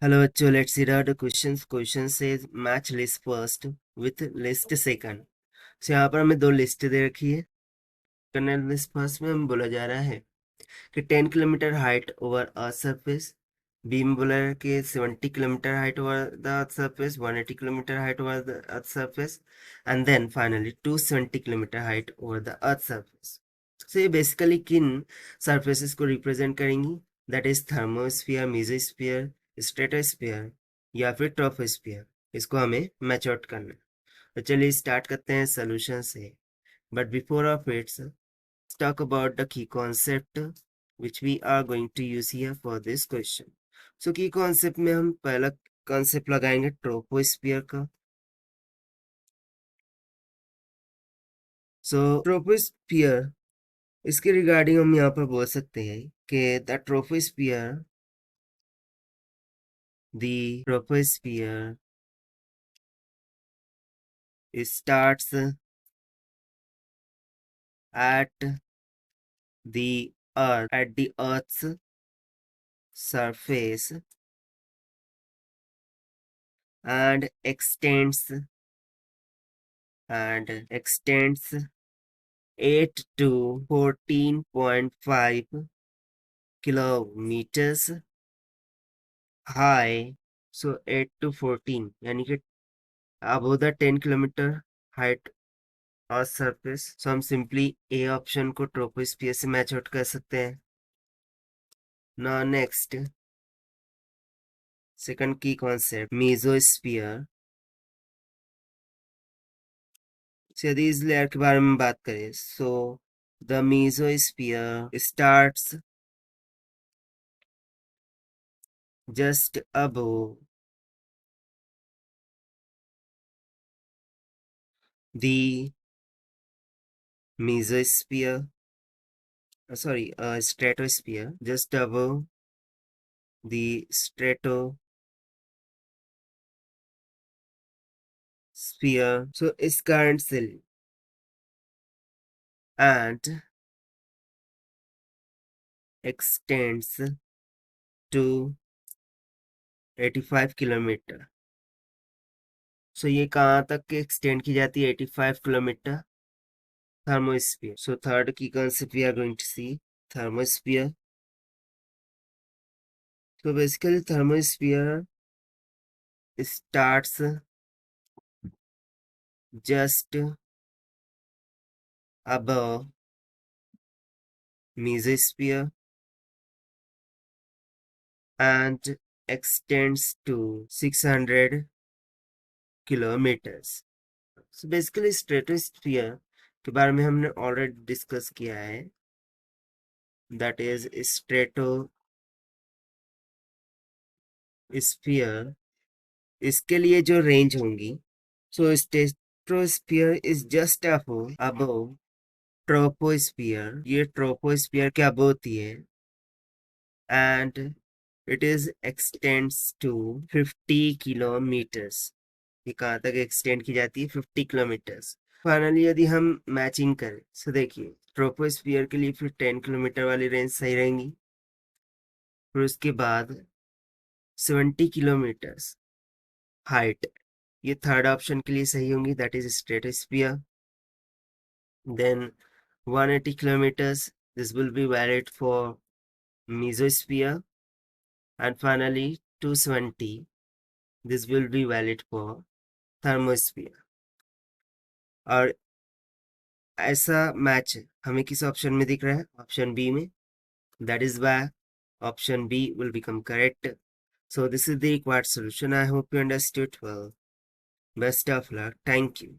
Hello बच्चों, let's see the questions. Question says match list first with list second. So यहाँ पर हमें दो लिस्ट दे रखी है. करने लिस्ट फर्स्ट में हमें बोला जा रहा है कि 10 kilometre height over earth surface. B में बोला है कि 70 kilometre height over the earth surface, 180 kilometre height over the earth surface, and then finally 270 kilometre height over the earth surface. So ये बेसिकली किन सरफेसेस को रिप्रेजेंट करेंगी? That is thermosphere, mesosphere, stratosphere या फिर ट्रोपोस्फीयर. इसको हमें match out करना है. तो चलिए स्टार्ट करते हैं सोल्यूशन से. But before of its talk about the key concept which we are going to use here for this question. So key concept में हम पहला concept लगाएंगे troposphere का. So troposphere, इसके रिगार्डिंग हम यहाँ पर बोल सकते हैं कि the troposphere starts at the earth's surface and extends 8 to 14.5 kilometers high. So 8 to 14 यानी कि above the 10 kilometer height और सरफेस. सो हम सिंपली ए ऑप्शन को ट्रोपोस्फियर से मैच आउट कर सकते हैं. नाउ नेक्स्ट सेकंड की कॉन्सेप्ट मेसोस्फीयर. यदि इस लेयर के बारे में बात करें, so the mesosphere starts just above the mesosphere, stratosphere, just above the stratosphere. So it's current cell and extends to 85 kilometre. So ये कहाँ तक एक्सटेंड की जाती है? 85 किलोमीटर. थर्मोस्फीयर. सो थर्ड की concept we are going to see thermosphere. So basically thermosphere starts just above mesosphere and extends to 600 kilometers. So basically stratosphere के बारे में हमने ऑलरेडी डिस्कस किया है. That is stratosphere. इसके लिए जो रेंज होंगी, so stratosphere is just above troposphere. ये ट्रोपोस्फीयर के अबव होती है and it is extends to 50 kilometres. ये कहाँ तक एक्सटेंड की जाती है? 50 किलोमीटर्स. फाइनली यदि हम मैचिंग करें, सो देखिए ट्रोपोस्फीयर के लिए फिर 10 किलोमीटर वाली रेंज सही रहेंगी. फिर उसके बाद 70 किलोमीटर्स हाइट, ये थर्ड ऑप्शन के लिए सही होंगी, that is stratosphere. Then 180 kilometers, this will be valid for mesosphere, and finally 270, this will be valid for thermosphere. और ऐसा मैच हमें किस ऑप्शन में दिख रहा है? ऑप्शन बी में. That is why option B will become correct. So this is the required solution. I hope you understood well. Best of luck. Thank you.